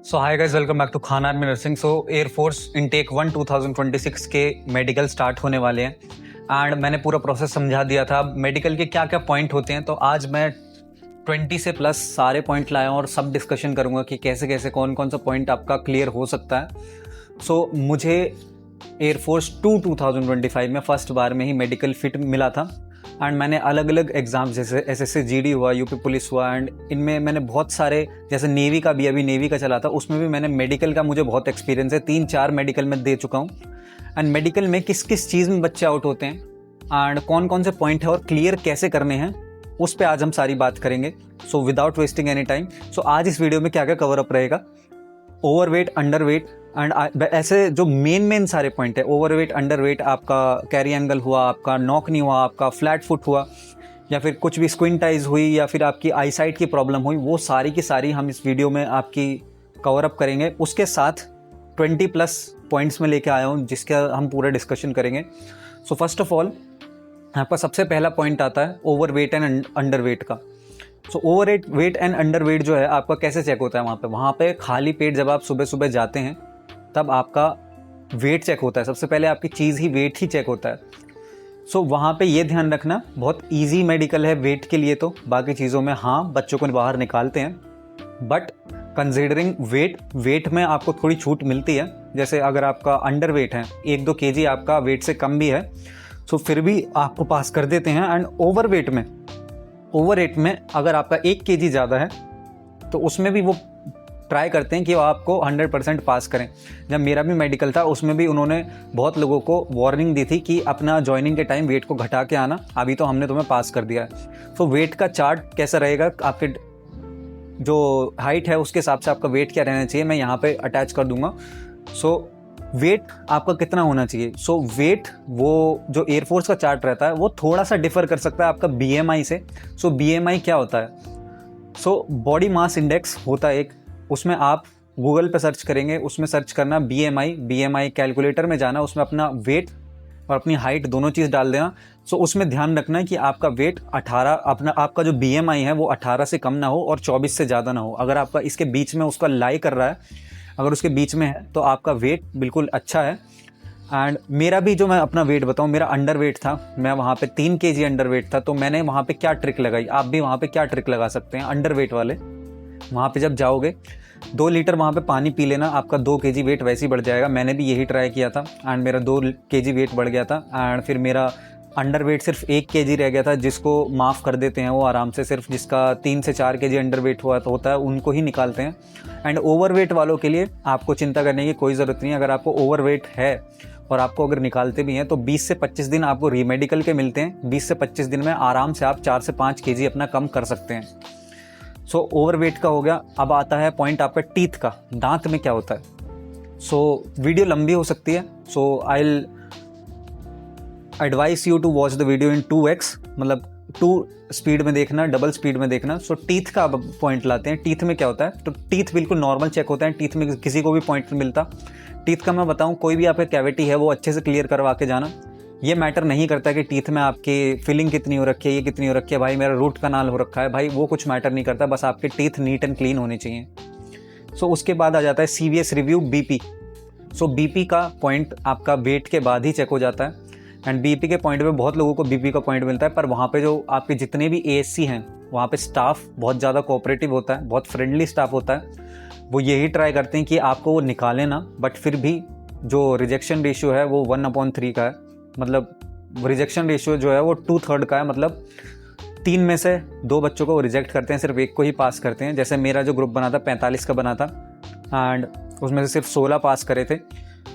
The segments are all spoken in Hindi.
So hi guys, welcome back to Khan army nursing. So air force intake 1 2026 के मेडिकल स्टार्ट होने वाले हैं एंड मैंने पूरा प्रोसेस समझा दिया था मेडिकल के क्या क्या पॉइंट होते हैं। तो आज मैं 20 से प्लस सारे पॉइंट लाया हूँ और सब डिस्कशन करूँगा कि कैसे कैसे कौन कौन सा पॉइंट आपका क्लियर हो सकता है। सो मुझे एयरफोर्स 2 2025 में फर्स्ट बार में ही मेडिकल फिट मिला था एंड मैंने अलग अलग एग्ज़ाम्स जैसे एसएससी जीडी हुआ, यूपी पुलिस हुआ एंड इनमें मैंने बहुत सारे, जैसे नेवी का भी अभी नेवी का चला था, उसमें भी मैंने मेडिकल का मुझे बहुत एक्सपीरियंस है। 3-4 मेडिकल में दे चुका हूँ एंड मेडिकल में किस किस चीज़ में बच्चे आउट होते हैं एंड कौन कौन से पॉइंट है और क्लियर कैसे करने हैं उस पर आज हम सारी बात करेंगे। So without wasting any time, so आज इस वीडियो में क्या क्या कवर अप रहेगा, ओवरवेट, अंडरवेट एंड ऐसे जो मेन सारे पॉइंट है। ओवरवेट, अंडरवेट, आपका कैरी एंगल हुआ, आपका नॉक नहीं हुआ, आपका फ्लैट फुट हुआ, या फिर कुछ भी स्क्विंट आइज हुई, या फिर आपकी आई साइट की प्रॉब्लम हुई, वो सारी की सारी हम इस वीडियो में आपकी कवर अप करेंगे। उसके साथ 20 प्लस पॉइंट्स में लेके आया हूँ जिसका हम पूरा डिस्कशन करेंगे। सो फर्स्ट ऑफ ऑल आपका सबसे पहला पॉइंट आता है ओवरवेट एंड अंडरवेट का। So over weight and under weight जो है आपका कैसे चेक होता है वहाँ पे खाली पेट जब आप सुबह सुबह जाते हैं तब आपका वेट चेक होता है। सबसे पहले आपकी चीज़ ही वेट ही चेक होता है। सो वहाँ पे ये ध्यान रखना, बहुत इजी मेडिकल है वेट के लिए। तो बाकी चीज़ों में हाँ बच्चों को बाहर निकालते हैं, बट कंसिडरिंग वेट में आपको थोड़ी छूट मिलती है। जैसे अगर आपका अंडर वेट है, 1-2 kg आपका वेट से कम भी है, सो फिर भी आपको पास कर देते हैं। एंड ओवर वेट में अगर आपका 1 kg ज़्यादा है तो उसमें भी वो ट्राई करते हैं कि वो आपको 100% पास करें। जब मेरा भी मेडिकल था उसमें भी उन्होंने बहुत लोगों को वार्निंग दी थी कि अपना ज्वाइनिंग के टाइम वेट को घटा के आना, अभी तो हमने तुम्हें पास कर दिया है। तो वेट का चार्ट कैसा रहेगा, आपके जो हाइट है उसके हिसाब से आपका वेट क्या रहना चाहिए, मैं यहाँ पे अटैच कर दूंगा। सो वेट आपका कितना होना चाहिए। सो वेट, वो जो एयरफोर्स का चार्ट रहता है वो थोड़ा सा डिफर कर सकता है आपका BMI से। सो BMI क्या होता है, सो बॉडी मास इंडेक्स होता है एक, उसमें आप गूगल पे सर्च करेंगे, उसमें सर्च करना BMI कैलकुलेटर में जाना, उसमें अपना वेट और अपनी हाइट दोनों चीज़ डाल देना। सो उसमें ध्यान रखना है कि आपका वेट 18, आपका जो BMI है वो 18 से कम ना हो और 24 से ज़्यादा ना हो। अगर आपका इसके बीच में उसका लाई कर रहा है, अगर उसके बीच में है तो आपका वेट बिल्कुल अच्छा है। एंड मेरा भी, जो मैं अपना वेट बताऊं, मेरा अंडर वेट था, मैं वहाँ पे 3 kg अंडर वेट था। तो मैंने वहाँ पे क्या ट्रिक लगाई, आप भी वहाँ पे क्या ट्रिक लगा सकते हैं अंडर वेट वाले। वहाँ पे जब जाओगे 2 लीटर वहाँ पे पानी पी लेना, आपका 2 kg वेट वैसे ही बढ़ जाएगा। मैंने भी यही ट्राई किया था एंड मेरा 2 kg वेट बढ़ गया था। एंड फिर मेरा अंडर वेट सिर्फ 1 kg रह गया था, जिसको माफ़ कर देते हैं वो आराम से, सिर्फ जिसका 3 से 4 kg अंडर वेट होता है उनको ही निकालते हैं। एंड ओवर वेट वालों के लिए आपको चिंता करने की कोई ज़रूरत नहीं है। अगर आपको ओवर वेट है और आपको अगर निकालते भी हैं तो 20 से 25 दिन आपको रीमेडिकल के मिलते हैं। 20 से 25 दिन में आराम से आप 4 से 5 kg अपना कम कर सकते हैं। सो ओवरवेट का हो गया। अब आता है पॉइंट आपका टीथ का, दांत में क्या होता है। सो वीडियो लंबी हो सकती है, so I will advice you to watch the video in 2x, मतलब 2 स्पीड में देखना, डबल स्पीड में देखना। सो टीथ का पॉइंट लाते हैं। टीथ में क्या होता है, तो टीथ बिल्कुल नॉर्मल चेक होता है, टीथ में किसी को भी पॉइंट नहीं मिलता। टीथ का मैं बताऊँ, कोई भी आपका कैविटी है वो अच्छे से क्लियर करवा के जाना। ये मैटर नहीं करता कि टीथ में आपकी फिलिंग कितनी हो रखी है, ये कितनी हो रखी है, भाई मेरा रूट कनाल हो रखा है, भाई वो कुछ मैटर नहीं करता, बस आपके टीथ नीट एंड क्लीन होने चाहिए। सो उसके बाद आ जाता है CVS रिव्यू, BP। सो BP का पॉइंट आपका वेट के बाद ही चेक हो जाता है। एंड BP के पॉइंट पे बहुत लोगों को BP का पॉइंट मिलता है, पर वहाँ पे जो आपके जितने भी ASC हैं वहाँ पे स्टाफ बहुत ज़्यादा कोऑपरेटिव होता है, बहुत फ्रेंडली स्टाफ होता है। वो यही ट्राई करते हैं कि आपको वो निकाले ना, बट फिर भी जो रिजेक्शन रेशियो है वो 1/3 का है। मतलब रिजेक्शन रेशियो जो है वो 2/3 का है, मतलब 3 में से 2 बच्चों को रिजेक्ट करते हैं, सिर्फ 1 को ही पास करते हैं। जैसे मेरा जो ग्रुप बना था 45 का बना था एंड उसमें से सिर्फ 16 पास करे थे।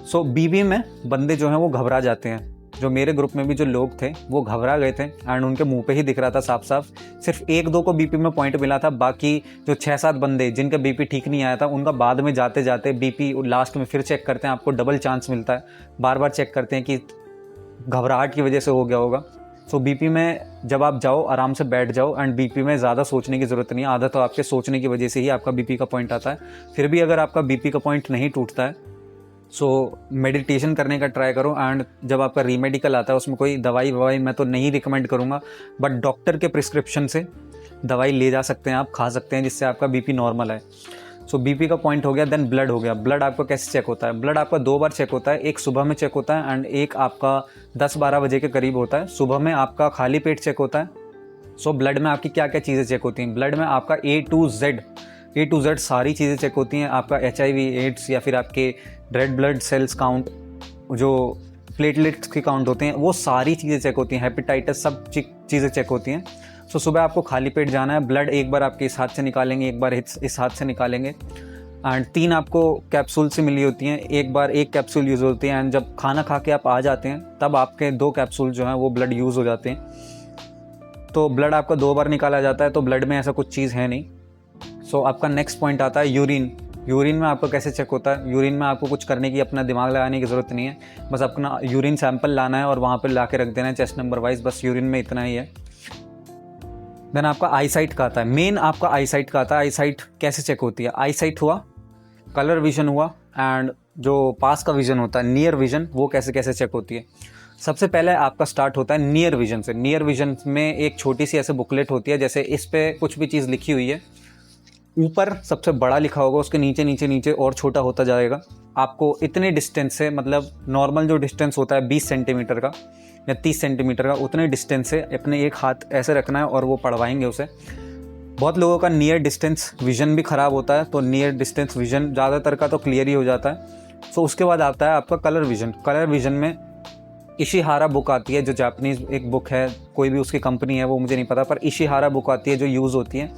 सो BB में बंदे जो हैं वो घबरा जाते हैं। जो मेरे ग्रुप में भी जो लोग थे वो घबरा गए थे एंड उनके मुंह पे ही दिख रहा था साफ साफ। सिर्फ 1-2 को BP में पॉइंट मिला था, बाकी जो 6-7 बंदे जिनका BP ठीक नहीं आया था उनका बाद में जाते जाते BP लास्ट में फिर चेक करते हैं, आपको डबल चांस मिलता है। बार बार चेक करते हैं कि घबराहट की वजह से हो गया होगा। सो BP में जब आप जाओ आराम से बैठ जाओ एंड BP में ज़्यादा सोचने की ज़रूरत नहीं है, आधा तो आपके सोचने की वजह से ही आपका BP का पॉइंट आता है। फिर भी अगर आपका BP का पॉइंट नहीं टूटता है सो मेडिटेशन करने का ट्राई करो। एंड जब आपका रीमेडिकल आता है उसमें कोई दवाई मैं तो नहीं रिकमेंड करूँगा, बट डॉक्टर के प्रिस्क्रिप्शन से दवाई ले जा सकते हैं, आप खा सकते हैं, जिससे आपका BP नॉर्मल है। सो बीपी का पॉइंट हो गया, देन ब्लड हो गया। ब्लड आपका कैसे चेक होता है? ब्लड आपका 2 बार चेक होता है, एक सुबह में चेक होता है एंड एक आपका 10-12 बजे के करीब होता है। सुबह में आपका खाली पेट चेक होता है। सो ब्लड में आपकी क्या क्या चीज़ें चेक होती हैं? ब्लड में आपका ए टू जेड सारी चीज़ें चेक होती हैं। आपका HIV, एड्स या फिर आपके रेड ब्लड सेल्स काउंट, जो प्लेटलेट्स के काउंट होते हैं, वो सारी चीज़ें चेक होती हैं। हेपेटाइटिस, सब चीज़ें चेक होती हैं। सो सुबह आपको खाली पेट जाना है। ब्लड एक बार आपके इस हाथ से निकालेंगे, एक बार इस हाथ से निकालेंगे एंड 3 आपको कैप्सूल से मिली होती हैं। एक बार एक कैप्सूल यूज़ होती है एंड जब खाना खा के आप आ जाते हैं तब आपके 2 कैप्सूल जो हैं वो ब्लड यूज़ हो जाते हैं। तो ब्लड आपका 2 बार निकाला जाता है, तो ब्लड में ऐसा कुछ चीज़ है नहीं। सो आपका नेक्स्ट पॉइंट आता है यूरिन। यूरिन में आपका कैसे चेक होता है? यूरिन में आपको कुछ करने की, अपना दिमाग लगाने की ज़रूरत नहीं है, बस अपना यूरिन सैंपल लाना है और वहाँ पर ला के रख देना है चेस्ट नंबर वाइज, बस यूरिन में इतना ही है। देन आपका आई साइट का आता है। मेन आपका आई साइट का आता है। आई साइट कैसे चेक होती है? आई साइट हुआ, कलर विजन हुआ एंड जो पास का विजन होता है, नियर विजन, वो कैसे कैसे चेक होती है? सबसे पहले आपका स्टार्ट होता है नियर विजन से। नियर विजन में एक छोटी सी ऐसे बुकलेट होती है, जैसे इस पे कुछ भी चीज़ लिखी हुई है, ऊपर सबसे बड़ा लिखा होगा, उसके नीचे नीचे नीचे और छोटा होता जाएगा। आपको इतने डिस्टेंस से, मतलब नॉर्मल जो डिस्टेंस होता है 20 सेंटीमीटर का या 30 सेंटीमीटर का, उतने डिस्टेंस से अपने एक हाथ ऐसे रखना है और वो पढ़वाएंगे उसे। बहुत लोगों का नियर डिस्टेंस विजन भी ख़राब होता है, तो नियर डिस्टेंस विजन ज़्यादातर का तो क्लियर ही हो जाता है। सो उसके बाद आता है आपका कलर विजन। कलर विजन में इशिहारा बुक आती है, जो जापानीज़ एक बुक है, कोई भी उसकी कंपनी है वो मुझे नहीं पता, पर इशिहारा बुक आती है जो यूज़ होती है।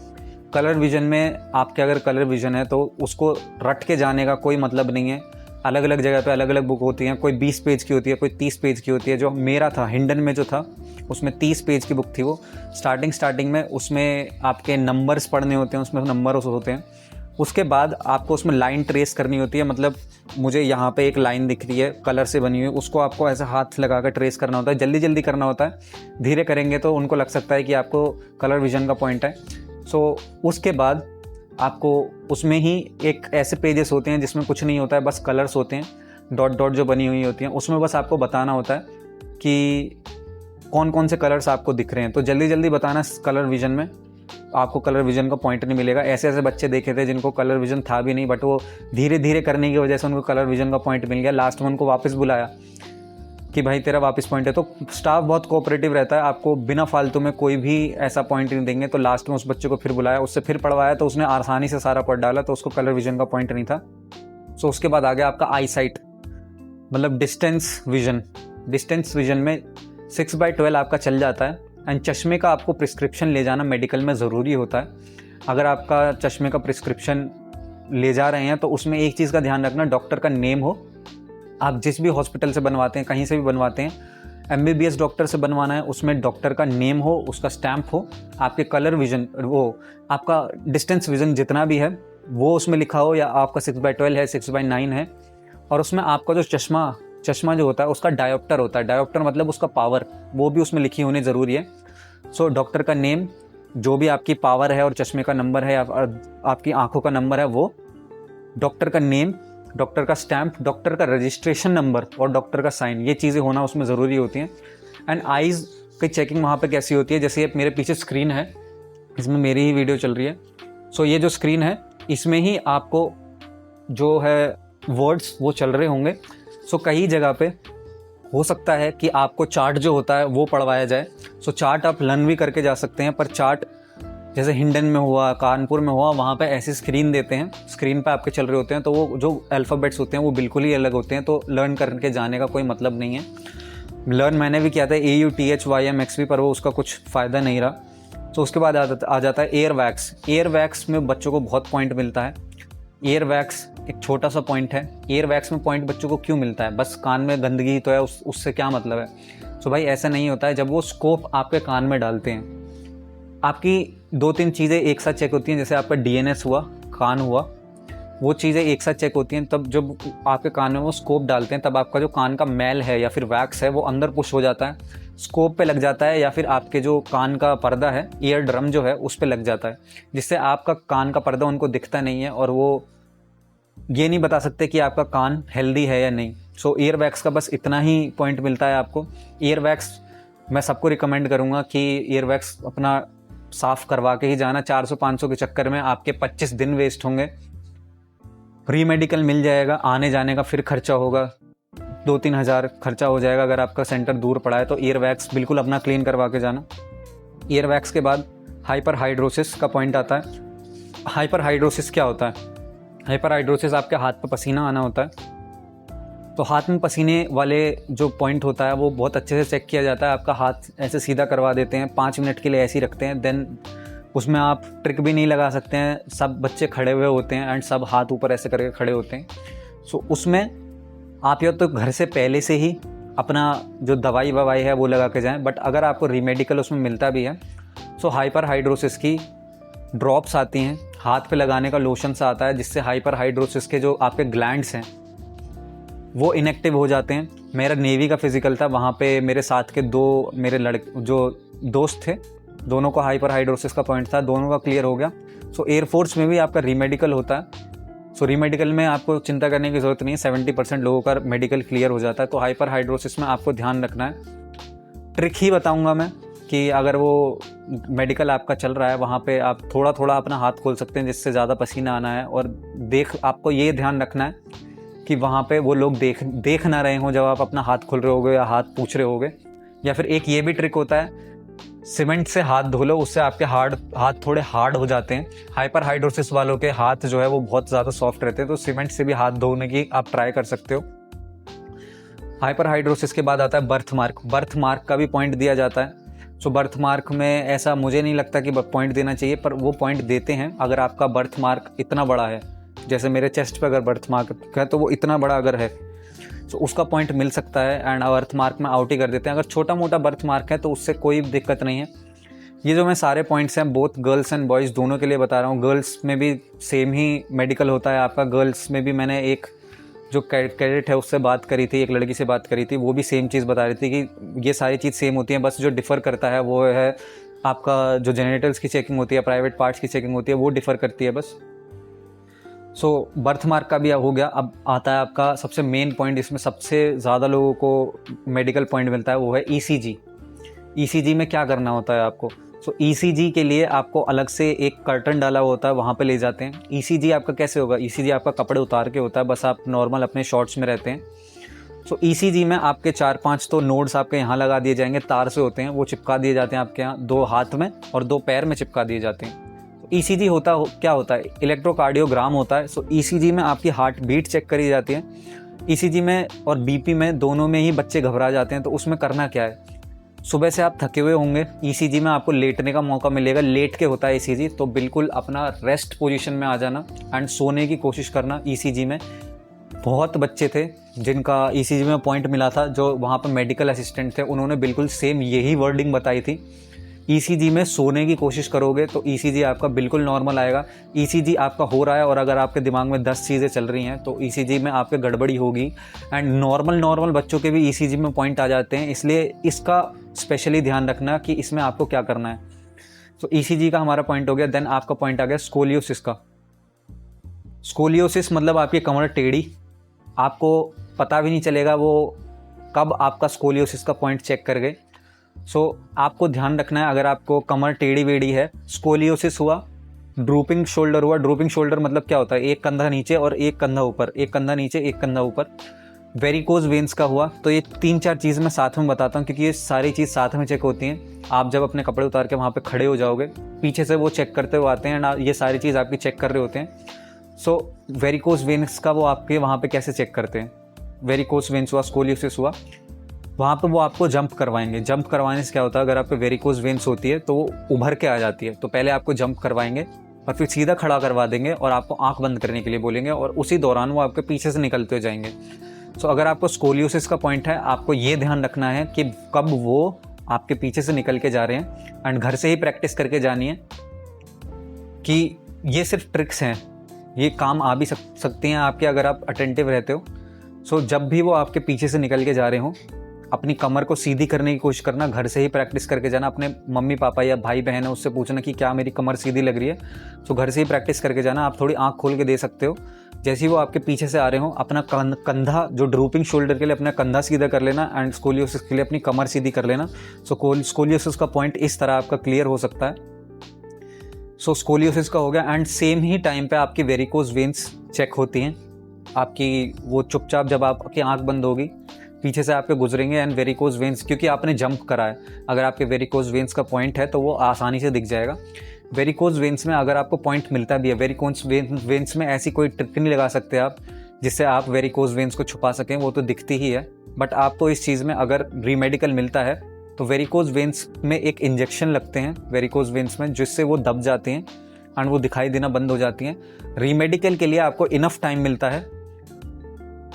कलर विजन में आपके अगर कलर विजन है तो उसको रट के जाने का कोई मतलब नहीं है। अलग अलग जगह पे अलग अलग बुक होती हैं, कोई 20 पेज की होती है, कोई 30 पेज की होती है। जो मेरा था हिंडन में जो था, उसमें 30 पेज की बुक थी वो। स्टार्टिंग में उसमें आपके नंबर्स पढ़ने होते हैं, उसमें नंबर्स होते हैं। उसके बाद आपको उसमें लाइन ट्रेस करनी होती है, मतलब मुझे यहाँ पे एक लाइन दिख रही है कलर से बनी हुई, उसको आपको ऐसे हाथ लगा कर ट्रेस करना होता है। जल्दी जल्दी करना होता है, धीरे करेंगे तो उनको लग सकता है कि आपको कलर विजन का पॉइंट है। सो उसके बाद आपको उसमें ही एक ऐसे पेजेस होते हैं जिसमें कुछ नहीं होता है, बस कलर्स होते हैं, डॉट डॉट जो बनी हुई होती हैं, उसमें बस आपको बताना होता है कि कौन कौन से कलर्स आपको दिख रहे हैं। तो जल्दी जल्दी बताना कलर विजन में, आपको कलर विजन का पॉइंट नहीं मिलेगा। ऐसे ऐसे बच्चे देखे थे जिनको कलर विजन था भी नहीं, बट वो धीरे धीरे करने की वजह से उनको कलर विजन का पॉइंट मिल गया। लास्ट में उनको वापस बुलाया कि भाई तेरा वापस पॉइंट है। तो स्टाफ बहुत कोऑपरेटिव रहता है, आपको बिना फालतू में कोई भी ऐसा पॉइंट नहीं देंगे। तो लास्ट में उस बच्चे को फिर बुलाया, उससे फिर पढ़वाया, तो उसने आसानी से सारा पढ़ डाला, तो उसको कलर विजन का पॉइंट नहीं था। सो उसके बाद आ गया आपका आई साइट, मतलब डिस्टेंस विजन। डिस्टेंस विजन में 6/12 आपका चल जाता है एंड चश्मे का आपको प्रिस्क्रिप्शन ले जाना मेडिकल में ज़रूरी होता है। अगर आपका चश्मे का प्रिस्क्रिप्शन ले जा रहे हैं तो उसमें एक चीज़ का ध्यान रखना, डॉक्टर का नेम हो। आप जिस भी हॉस्पिटल से बनवाते हैं, कहीं से भी बनवाते हैं, MBBS डॉक्टर से बनवाना है, उसमें डॉक्टर का नेम हो, उसका स्टैम्प हो, आपके कलर विजन, वो आपका डिस्टेंस विजन जितना भी है वो उसमें लिखा हो, या आपका 6/12 है, 6/9 है, और उसमें आपका जो चश्मा जो होता है उसका डायोप्टर होता है। डायोप्टर मतलब उसका पावर, वो भी उसमें लिखी होनी ज़रूरी है। सो डॉक्टर का नेम, जो भी आपकी पावर है और चश्मे का नंबर है, आपकी आंखों का नंबर है, वो डॉक्टर का नेम, डॉक्टर का स्टैम्प, डॉक्टर का रजिस्ट्रेशन नंबर और डॉक्टर का साइन, ये चीज़ें होना उसमें ज़रूरी होती हैं। एंड आइज़ की चेकिंग वहाँ पे कैसी होती है, जैसे ये मेरे पीछे स्क्रीन है, इसमें मेरी ही वीडियो चल रही है। सो ये जो स्क्रीन है इसमें ही आपको जो है वर्ड्स वो चल रहे होंगे। सो कई जगह पे हो सकता है कि आपको चार्ट जो होता है वो पढ़वाया जाए। सो चार्ट आप लर्न भी करके जा सकते हैं, पर चार्ट जैसे हिंडन में हुआ, कानपुर में हुआ, वहाँ पे ऐसी स्क्रीन देते हैं, स्क्रीन पे आपके चल रहे होते हैं, तो वो जो अल्फ़ाबेट्स होते हैं वो बिल्कुल ही अलग होते हैं, तो लर्न करके जाने का कोई मतलब नहीं है। लर्न मैंने भी किया था AUTHYMXV, पर वो उसका कुछ फ़ायदा नहीं रहा। तो उसके बाद आ जाता है एयर वैक्स। एयर वैक्स में बच्चों को बहुत पॉइंट मिलता है। एयर वैक्स एक छोटा सा पॉइंट है। एयर वैक्स में पॉइंट बच्चों को क्यों मिलता है? बस कान में गंदगी तो है, उससे क्या मतलब है? तो भाई ऐसा नहीं होता है। जब वो स्कोप आपके कान में डालते हैं, आपकी 2-3 चीज़ें एक साथ चेक होती हैं, जैसे आपका DNS हुआ, कान हुआ, वो चीज़ें एक साथ चेक होती हैं। तब जब आपके कान में वो स्कोप डालते हैं, तब आपका जो कान का मैल है या फिर वैक्स है वो अंदर पुश हो जाता है, स्कोप पे लग जाता है, या फिर आपके जो कान का पर्दा है, ईयर ड्रम जो है, उस पे लग जाता है, जिससे आपका कान का पर्दा उनको दिखता नहीं है और वो ये नहीं बता सकते कि आपका कान हेल्दी है या नहीं। सो ईयर वैक्स का बस इतना ही पॉइंट मिलता है आपको। ईयर वैक्स मैं सबको रिकमेंड करूँगा कि ईयर वैक्स अपना साफ़ करवा के ही जाना। 400-500 के चक्कर में आपके 25 दिन वेस्ट होंगे। प्री मेडिकल मिल जाएगा, आने जाने का फिर खर्चा होगा, 2-3 हज़ार खर्चा हो जाएगा। अगर आपका सेंटर दूर पड़ा है तो ईयर वैक्स बिल्कुल अपना क्लीन करवा के जाना। ईयर वैक्स के बाद हाइपर हाइड्रोसिस का पॉइंट आता है। हाइपर हाइड्रोसिस क्या होता है? हाइपर हाइड्रोसिस आपके हाथ पे पसीना आना होता है। तो हाथ में पसीने वाले जो पॉइंट होता है वो बहुत अच्छे से चेक किया जाता है। आपका हाथ ऐसे सीधा करवा देते हैं, 5 मिनट के लिए ऐसे ही रखते हैं। देन उसमें आप ट्रिक भी नहीं लगा सकते हैं, सब बच्चे खड़े हुए होते हैं एंड सब हाथ ऊपर ऐसे करके खड़े होते हैं। सो उसमें आप या तो घर से पहले से ही अपना जो दवाई ववाई है वो लगा के जाएं। बट अगर आपको रीमेडिकल उसमें मिलता भी है, सो हाइपर हाइड्रोसिस की ड्रॉप्स आती हैं, हाथ पे लगाने का लोशन सा आता है, जिससे हाइपर हाइड्रोसिस के जो आपके ग्लैंड्स हैं वो इनएक्टिव हो जाते हैं। मेरा नेवी का फिजिकल था, वहाँ पे मेरे साथ के 2 मेरे लड़के जो दोस्त थे, दोनों को हाइपर हाइड्रोसिस का पॉइंट था, दोनों का क्लियर हो गया। सो एयरफोर्स में भी आपका रीमेडिकल होता है। सो रीमेडिकल में आपको चिंता करने की ज़रूरत नहीं है, 70% लोगों का मेडिकल क्लियर हो जाता है। तो हाइपर हाइड्रोसिस में आपको ध्यान रखना है। ट्रिक ही बताऊंगा मैं कि अगर वो मेडिकल आपका चल रहा है वहाँ पे आप थोड़ा थोड़ा अपना हाथ खोल सकते हैं जिससे ज़्यादा पसीना आना है। और आपको ये ध्यान रखना है कि वहाँ पे वो लोग देख ना रहे हों जब आप अपना हाथ खोल रहे होगे या हाथ पूछ रहे होगे। या फिर एक ये भी ट्रिक होता है, सीमेंट से हाथ धो लो, उससे आपके हाथ थोड़े हार्ड हो जाते हैं। हाइपर हाइड्रोसिस वालों के हाथ जो है वो बहुत ज़्यादा सॉफ्ट रहते हैं, तो सीमेंट से भी हाथ धोने की आप ट्राई कर सकते हो। हाइपर हाइड्रोसिस के बाद आता है बर्थ मार्क। बर्थ मार्क का भी पॉइंट दिया जाता है। सो बर्थ मार्क में ऐसा मुझे नहीं लगता कि पॉइंट देना चाहिए, पर वो पॉइंट देते हैं अगर आपका बर्थ मार्क इतना बड़ा है। जैसे मेरे चेस्ट पे अगर बर्थ मार्क है तो वो इतना बड़ा अगर है तो उसका पॉइंट मिल सकता है एंड बर्थ मार्क में आउट ही कर देते हैं। अगर छोटा मोटा बर्थ मार्क है तो उससे कोई दिक्कत नहीं है। ये जो मैं सारे पॉइंट्स हैं बोथ गर्ल्स एंड बॉयज़ दोनों के लिए बता रहा हूँ। गर्ल्स में भी सेम ही मेडिकल होता है आपका। गर्ल्स में भी मैंने एक जो कैडेट है उससे बात करी थी, एक लड़की से बात करी थी, वो भी सेम चीज़ बता रही थी कि ये सारी चीज़ सेम होती है, बस जो डिफ़र करता है वो है आपका जो जेनिटल्स की चेकिंग होती है, प्राइवेट पार्ट्स की चेकिंग होती है, वो डिफ़र करती है बस। सो बर्थ मार्क का भी हो गया। अब आता है आपका सबसे मेन पॉइंट, इसमें सबसे ज़्यादा लोगों को मेडिकल पॉइंट मिलता है, वो है ईसीजी। ईसीजी में क्या करना होता है आपको? सो ईसीजी के लिए आपको अलग से एक कर्टन डाला होता है, वहाँ पे ले जाते हैं। ईसीजी आपका कैसे होगा? ईसीजी आपका कपड़े उतार के होता है, बस आप नॉर्मल अपने शॉर्ट्स में रहते हैं। सो ईसीजी में आपके 4-5 तो नोड्स आपके यहाँ लगा दिए जाएंगे, तार से होते हैं, वो चिपका दिए जाते हैं आपके यहाँ 2 हाथ में और 2 पैर में चिपका दिए जाते हैं। ईसीजी क्या होता है? इलेक्ट्रोकार्डियोग्राम होता है। सो ईसीजी में आपकी हार्ट बीट चेक करी जाती है। ईसीजी में और बीपी में दोनों में ही बच्चे घबरा जाते हैं। तो उसमें करना क्या है? सुबह से आप थके हुए होंगे, ईसीजी में आपको लेटने का मौका मिलेगा, लेट के होता है ईसीजी, तो बिल्कुल अपना रेस्ट पोजीशन में आ जाना एंड सोने की कोशिश करना ईसीजी में। बहुत बच्चे थे जिनका ईसीजी में पॉइंट मिला था, जो वहाँ पर मेडिकल असिस्टेंट थे, उन्होंने बिल्कुल सेम यही वर्डिंग बताई थी। ईसीजी में सोने की कोशिश करोगे तो ईसीजी आपका बिल्कुल नॉर्मल आएगा। ईसीजी आपका हो रहा है और अगर आपके दिमाग में 10 चीज़ें चल रही हैं तो ईसीजी में आपके गड़बड़ी होगी। एंड नॉर्मल बच्चों के भी ईसीजी में पॉइंट आ जाते हैं, इसलिए इसका स्पेशली ध्यान रखना कि इसमें आपको क्या करना है। तो ईसीजी का हमारा पॉइंट हो गया। देन आपका पॉइंट आ गया स्कोलियोसिस का। स्कोलियोसिस मतलब आपकी कमर टेढ़ी, आपको पता भी नहीं चलेगा वो कब आपका स्कोलियोसिस का पॉइंट चेक कर गए। सो आपको ध्यान रखना है, अगर आपको कमर टेढ़ी वेढ़ी है, स्कोलियोसिस हुआ, ड्रूपिंग शोल्डर हुआ। ड्रूपिंग शोल्डर मतलब क्या होता है? एक कंधा नीचे और एक कंधा ऊपर, एक कंधा नीचे एक कंधा ऊपर। वेरिकोज वेन्स का हुआ। तो ये 3-4 चीज़ मैं साथ में बताता हूँ क्योंकि ये सारी चीज़ साथ में चेक होती हैं। आप जब अपने कपड़े उतार के वहाँ पे खड़े हो जाओगे, पीछे से वो चेक करते हुए आते हैं एंड ये सारी चीज़ आपकी चेक कर रहे होते हैं। सो वेरिकोज वेन्स का वो आपके वहाँ पे कैसे चेक करते हैं? वेरिकोज वेन्स हुआ, स्कोलियोसिस हुआ, वहाँ पे वो आपको जंप करवाएंगे। जंप करवाने से क्या होता है? अगर आपको वेरिकोज वेन्स होती है तो वो उभर के आ जाती है, तो पहले आपको जंप करवाएंगे और फिर सीधा खड़ा करवा देंगे और आपको आंख बंद करने के लिए बोलेंगे और उसी दौरान वो आपके पीछे से निकलते जाएंगे। सो अगर आपको स्कोलियोसिस का पॉइंट है, आपको ये ध्यान रखना है कि कब वो आपके पीछे से निकल के जा रहे हैं एंड घर से ही प्रैक्टिस करके जानी है कि ये सिर्फ ट्रिक्स हैं, ये काम आ भी सकती हैं आपके अगर आप अटेंटिव रहते हो। सो जब भी वो आपके पीछे से निकल के जा रहे हों, अपनी कमर को सीधी करने की कोशिश करना, घर से ही प्रैक्टिस करके जाना। अपने मम्मी पापा या भाई बहन है उससे पूछना कि क्या मेरी कमर सीधी लग रही है। सो घर से ही प्रैक्टिस करके जाना। आप थोड़ी आंख खोल के दे सकते हो। जैसे ही वो आपके पीछे से आ रहे हो, अपना कंधा, जो ड्रूपिंग शोल्डर के लिए अपना कंधा सीधा कर लेना एंड स्कोलियोसिस के लिए अपनी कमर सीधी कर लेना। सो स्कोलियोसिस का पॉइंट इस तरह आपका क्लियर हो सकता है। सो स्कोलियोसिस का हो गया एंड सेम ही टाइम पे आपकी वेरिकोज वेन्स चेक होती हैं आपकी। वो चुपचाप जब आपकी आंख बंद होगी पीछे से आपके गुजरेंगे एंड वेरिकोज वेंस, क्योंकि आपने जंप करा है, अगर आपके वेरिकोज वेंस का पॉइंट है तो वो आसानी से दिख जाएगा। वेरिकोज वेंस में अगर आपको पॉइंट मिलता भी है, वेरिकोज वेंस में ऐसी कोई ट्रिक नहीं लगा सकते आप जिससे आप वेरिकोज वेंस को छुपा सकें, वो तो दिखती ही है। बट आपको इस चीज़ में अगर रीमेडिकल मिलता है तो वेरिकोज वेंस में एक इंजेक्शन लगते हैं वेरिकोज वेंस में, जिससे वो दब जाती हैं एंड वो दिखाई देना बंद हो जाती हैं। रीमेडिकल के लिए आपको इनफ टाइम मिलता है,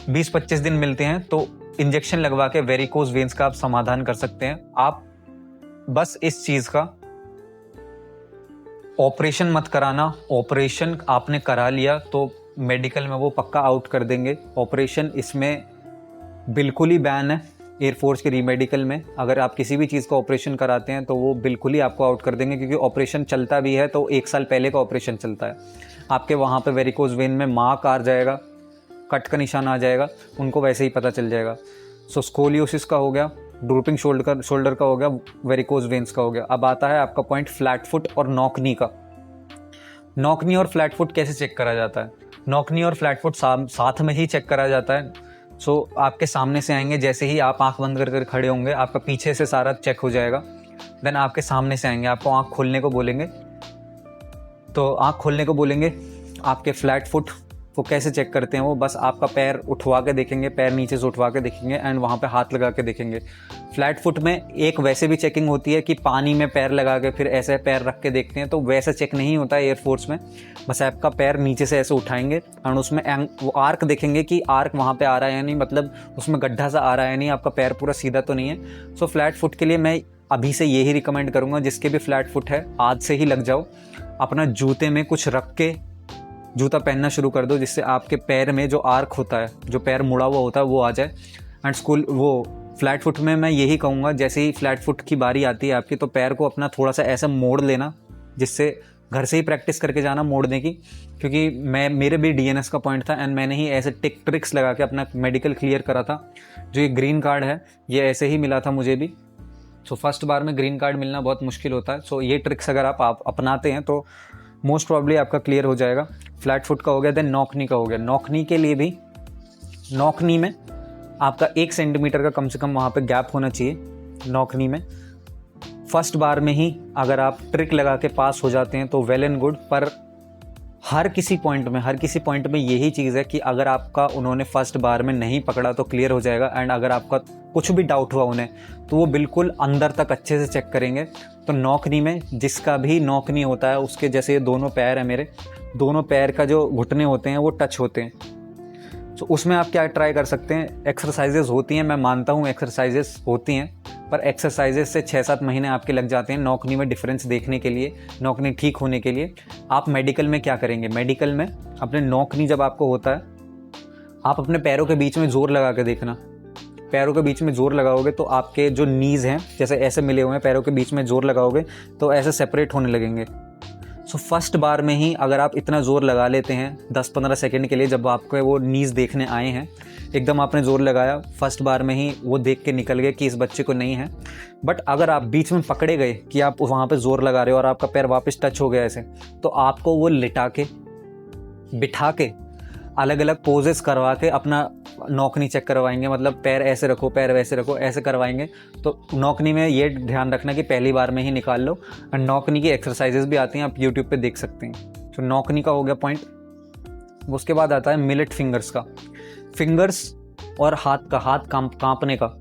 20-25 दिन मिलते हैं, तो इंजेक्शन लगवा के वेरिकोज वेंस का आप समाधान कर सकते हैं। आप बस इस चीज़ का ऑपरेशन मत कराना। ऑपरेशन आपने करा लिया तो मेडिकल में वो पक्का आउट कर देंगे। ऑपरेशन इसमें बिल्कुल ही बैन है एयरफोर्स के रीमेडिकल में। अगर आप किसी भी चीज़ का ऑपरेशन कराते हैं तो वो बिल्कुल ही आपको आउट कर देंगे, क्योंकि ऑपरेशन चलता भी है तो 1 साल पहले का ऑपरेशन चलता है। आपके वहाँ पे वेरिकोज वेन में मार्क आ जाएगा, कट का निशान आ जाएगा, उनको वैसे ही पता चल जाएगा। सो स्कोलियोसिस का हो गया, ड्रूपिंग शोल्डर का हो गया, वेरिकोज वेन्स का हो गया। अब आता है आपका पॉइंट फ्लैट फुट और नॉक नी का। नॉक नी और फ्लैट फुट कैसे चेक करा जाता है? नॉक नी और फ्लैट फुट साथ में ही चेक करा जाता है। सो आपके सामने से आएंगे, जैसे ही आप आंख बंद कर खड़े होंगे आपका पीछे से सारा चेक हो जाएगा। देन आपके सामने से आएंगे, आपको आंख खोलने को बोलेंगे, तो आंख खोलने को बोलेंगे। आपके फ्लैट फुट वो कैसे चेक करते हैं? वो बस आपका पैर उठवा के देखेंगे, पैर नीचे से उठवा के देखेंगे एंड वहाँ पे हाथ लगा के देखेंगे। फ्लैट फुट में एक वैसे भी चेकिंग होती है कि पानी में पैर लगा के फिर ऐसे पैर रख के देखते हैं, तो वैसा चेक नहीं होता है एयरफोर्स में। बस आपका पैर नीचे से ऐसे उठाएंगे और उसमें वो आर्क देखेंगे कि आर्क वहाँ पे आ रहा है या नहीं, मतलब उसमें गड्ढा सा आ रहा है नहीं, आपका पैर पूरा सीधा तो नहीं है। सो फ्लैट फुट के लिए मैं अभी से यही रिकमेंड करूँगा, जिसके भी फ्लैट फुट है आज से ही लग जाओ, अपना जूते में कुछ रख के जूता पहनना शुरू कर दो, जिससे आपके पैर में जो आर्क होता है, जो पैर मुड़ा हुआ होता है, वो आ जाए। एंड फ्लैट फुट में मैं यही कहूँगा, जैसे ही फ्लैट फुट की बारी आती है आपकी, तो पैर को अपना थोड़ा सा ऐसा मोड़ लेना, जिससे घर से ही प्रैक्टिस करके जाना मोड़ने की, क्योंकि मेरे भी डीएनएस का पॉइंट था एंड मैंने ही ऐसे ट्रिक्स लगा के अपना मेडिकल क्लियर करा था। जो ये ग्रीन कार्ड है ये ऐसे ही मिला था मुझे भी। सो फर्स्ट बार में ग्रीन कार्ड मिलना बहुत मुश्किल होता है। सो ये ट्रिक्स अगर आप अपनाते हैं तो मोस्ट प्रॉब्ली आपका क्लियर हो जाएगा। फ्लैट फुट का हो गया। देन नॉक नी का हो गया। नॉक नी के लिए भी, नॉक नी में आपका 1 सेंटीमीटर का कम से कम वहाँ पे गैप होना चाहिए। नॉक नी में फर्स्ट बार में ही अगर आप ट्रिक लगा के पास हो जाते हैं तो वेल एंड गुड, पर हर किसी पॉइंट में यही चीज़ है कि अगर आपका उन्होंने फर्स्ट बार में नहीं पकड़ा तो क्लियर हो जाएगा। एंड अगर आपका कुछ भी डाउट हुआ उन्हें तो वो बिल्कुल अंदर तक अच्छे से चेक करेंगे। तो नॉकनी में जिसका भी नॉकनी होता है, उसके जैसे ये दोनों पैर है, मेरे दोनों पैर का जो घुटने होते हैं वो टच होते हैं। तो उसमें आप क्या ट्राई कर सकते हैं, एक्सरसाइजेस होती हैं, मैं मानता हूँ एक्सरसाइजेस होती हैं, पर एक्सरसाइजेस से 6-7 महीने आपके लग जाते हैं नॉकनी में डिफरेंस देखने के लिए, नॉकनी ठीक होने के लिए। आप मेडिकल में क्या करेंगे? मेडिकल में अपने नॉकनी जब आपको होता है, आप अपने पैरों के बीच में ज़ोर लगा के देखना। पैरों के बीच में ज़ोर लगाओगे तो आपके जो नीज़ हैं, जैसे ऐसे मिले हुए हैं, पैरों के बीच में ज़ोर लगाओगे तो ऐसे सेपरेट होने लगेंगे। सो फर्स्ट बार में ही अगर आप इतना ज़ोर लगा लेते हैं 10-15 सेकंड के लिए, जब आपको वो नीज़ देखने आए हैं, एकदम आपने ज़ोर लगाया, फर्स्ट बार में ही वो देख के निकल गए कि इस बच्चे को नहीं है। बट अगर आप बीच में पकड़े गए कि आप वहाँ पे ज़ोर लगा रहे हो और आपका पैर वापस टच हो गया ऐसे, तो आपको वो लिटा के, बिठा के, अलग अलग पोजेस करवा के अपना नॉकनी चेक करवाएंगे। मतलब पैर ऐसे रखो, पैर वैसे रखो, ऐसे करवाएंगे। तो नॉकनी में ये ध्यान रखना कि पहली बार में ही निकाल लो। और नॉकनी की एक्सरसाइजेस भी आती हैं, आप यूट्यूब पे देख सकते हैं। तो नॉकनी का हो गया पॉइंट। उसके बाद आता है मिलेट फिंगर्स का। फिंगर्स और हाथ कांपने का।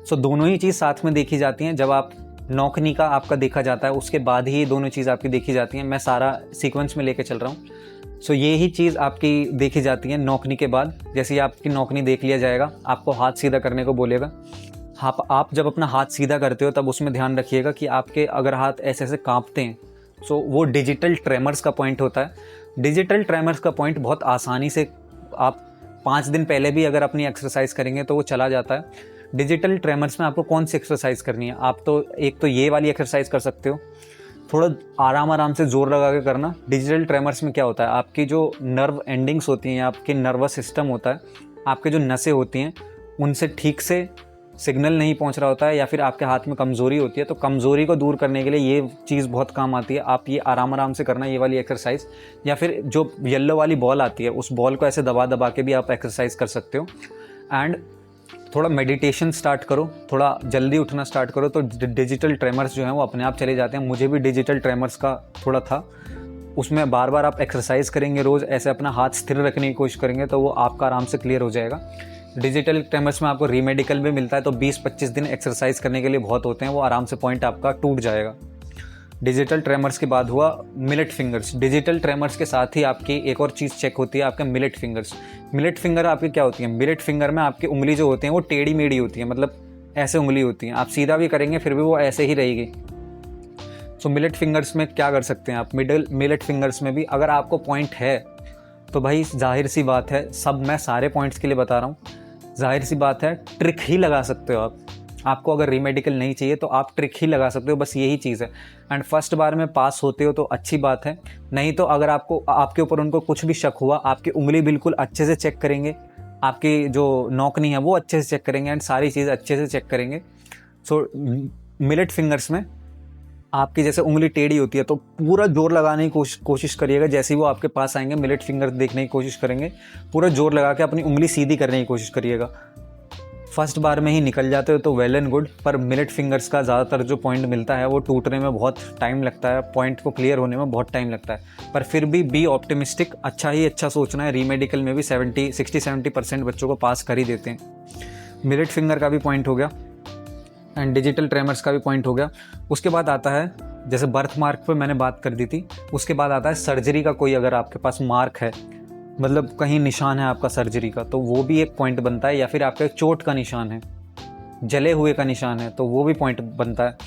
सो दोनों ही चीज़ साथ में देखी जाती हैं। जब आप नॉकनी का आपका देखा जाता है, उसके बाद ही दोनों चीज़ आपकी देखी जाती हैं। मैं सारा सीक्वेंस में लेके चल रहा हूँ। सो ये ही चीज़ आपकी देखी जाती है नॉकनी के बाद। जैसे ही आपकी नॉकनी देख लिया जाएगा, आपको हाथ सीधा करने को बोलेगा। आप जब अपना हाथ सीधा करते हो तब उसमें ध्यान रखिएगा कि आपके अगर हाथ ऐसे ऐसे कांपते हैं, सो वो डिजिटल ट्रेमर्स का पॉइंट होता है। डिजिटल ट्रेमर्स का पॉइंट बहुत आसानी से आप 5 दिन पहले भी अगर अपनी एक्सरसाइज करेंगे तो वो चला जाता है। डिजिटल ट्रेमर्स में आपको कौन सी एक्सरसाइज करनी है? आप तो एक तो ये वाली एक्सरसाइज कर सकते हो, थोड़ा आराम से जोर लगा के करना। डिजिटल ट्रेमर्स में क्या होता है, आपकी जो नर्व एंडिंग्स होती हैं, आपके नर्वस सिस्टम होता है, आपके जो नसें होती हैं, उनसे ठीक से सिग्नल नहीं पहुंच रहा होता है या फिर आपके हाथ में कमज़ोरी होती है, तो कमज़ोरी को दूर करने के लिए ये चीज़ बहुत काम आती है। आप ये आराम आराम से करना, ये वाली एक्सरसाइज, या फिर जो येलो वाली बॉल आती है उस बॉल को ऐसे दबा दबा के भी आप एक्सरसाइज कर सकते हो। एंड थोड़ा मेडिटेशन स्टार्ट करो, थोड़ा जल्दी उठना स्टार्ट करो, तो डिजिटल ट्रेमर्स जो हैं वो अपने आप चले जाते हैं। मुझे भी डिजिटल ट्रेमर्स का थोड़ा था, उसमें बार बार आप एक्सरसाइज करेंगे, रोज़ ऐसे अपना हाथ स्थिर रखने की कोशिश करेंगे तो वो आपका आराम से क्लियर हो जाएगा। डिजिटल ट्रेमर्स में आपको रीमेडिकल भी मिलता है, तो 20-25 दिन एक्सरसाइज करने के लिए बहुत होते हैं, वो आराम से पॉइंट आपका टूट जाएगा। डिजिटल ट्रेमर्स के बाद हुआ मिलेट फिंगर्स। डिजिटल ट्रेमर्स के साथ ही आपकी एक और चीज़ चेक होती है, आपके मिलेट फिंगर्स। मिलेट फिंगर आपकी क्या होती है? मिलेट फिंगर में आपकी उंगली जो होती है वो टेढ़ी मेढ़ी होती है, मतलब ऐसे उंगली होती है। आप सीधा भी करेंगे फिर भी वो ऐसे ही रहेगी। सो मिलेट फिंगर्स में क्या कर सकते हैं आप? मिलेट फिंगर्स में भी अगर आपको पॉइंट है तो भाई जाहिर सी बात है, सब मैं सारे पॉइंट्स के लिए बता रहा हूँ, जाहिर सी बात है ट्रिक ही लगा सकते हो आप। आपको अगर रीमेडिकल नहीं चाहिए तो आप ट्रिक ही लगा सकते हो, बस यही चीज़ है। एंड फर्स्ट बार में पास होते हो तो अच्छी बात है, नहीं तो अगर आपके ऊपर उनको कुछ भी शक हुआ, आपकी उंगली बिल्कुल अच्छे से चेक करेंगे, आपकी जो नौकनी है वो अच्छे से चेक करेंगे एंड सारी चीज़ अच्छे से चेक करेंगे। सो मिलेट फिंगर्स में आपकी जैसे उंगली टेढ़ी होती है तो पूरा जोर लगाने की कोशिश करिएगा। जैसे ही वो आपके पास आएंगे, मिलेट फिंगर देखने की कोशिश करेंगे, पूरा जोर लगा के अपनी उंगली सीधी करने की कोशिश करिएगा। फर्स्ट बार में ही निकल जाते हो तो वेल एंड गुड, पर मिलेट फिंगर्स का ज़्यादातर जो पॉइंट मिलता है वो टूटने में बहुत टाइम लगता है, पॉइंट को क्लियर होने में बहुत टाइम लगता है। पर फिर भी बी ऑप्टिमिस्टिक, अच्छा ही अच्छा सोचना है। रीमेडिकल में भी 60-70% बच्चों को पास कर ही देते हैं। मिलेट फिंगर का भी पॉइंट हो गया एंड डिजिटल ट्रेमर्स का भी पॉइंट हो गया। उसके बाद आता है, जैसे बर्थ मार्क पे मैंने बात कर दी थी, उसके बाद आता है सर्जरी का कोई अगर आपके पास मार्क है, मतलब कहीं निशान है आपका सर्जरी का, तो वो भी एक पॉइंट बनता है। या फिर आपके चोट का निशान है, जले हुए का निशान है, तो वो भी पॉइंट बनता है।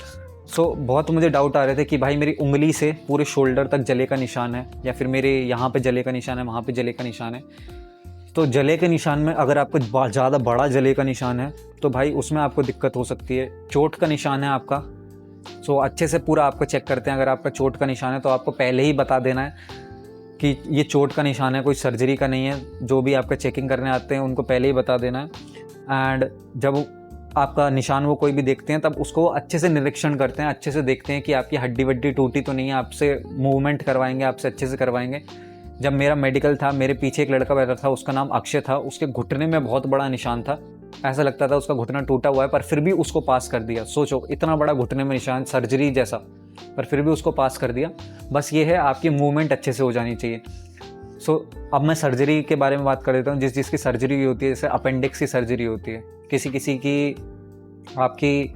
सो बहुत मुझे डाउट आ रहे थे कि भाई मेरी उंगली से पूरे शोल्डर तक जले का निशान है, या फिर मेरे यहाँ पे जले का निशान है, वहाँ पे जले का निशान है। तो जले के निशान में अगर आपको ज़्यादा बड़ा जले का निशान है तो भाई उसमें आपको दिक्कत हो सकती है। चोट का निशान है आपका, सो अच्छे से पूरा आपको चेक करते हैं। अगर आपका चोट का निशान है तो आपको पहले ही बता देना है कि ये चोट का निशान है, कोई सर्जरी का नहीं है। जो भी आपका चेकिंग करने आते हैं उनको पहले ही बता देना है। एंड जब आपका निशान वो कोई भी देखते हैं तब उसको अच्छे से निरीक्षण करते हैं, अच्छे से देखते हैं कि आपकी हड्डी वड्डी टूटी तो नहीं है, आपसे मूवमेंट करवाएंगे, आपसे अच्छे से करवाएंगे। जब मेरा मेडिकल था, मेरे पीछे एक लड़का बैठा था, उसका नाम अक्षय था। उसके घुटने में बहुत बड़ा निशान था, ऐसा लगता था उसका घुटना टूटा हुआ है, पर फिर भी उसको पास कर दिया। सोचो, इतना बड़ा घुटने में निशान, सर्जरी जैसा, पर फिर भी उसको पास कर दिया। बस ये है, आपकी मूवमेंट अच्छे से हो जानी चाहिए। सो अब मैं सर्जरी के बारे में बात कर देता हूँ। जिसकी सर्जरी होती है, जैसे अपेंडिक्स की सर्जरी होती है, किसी की आपकी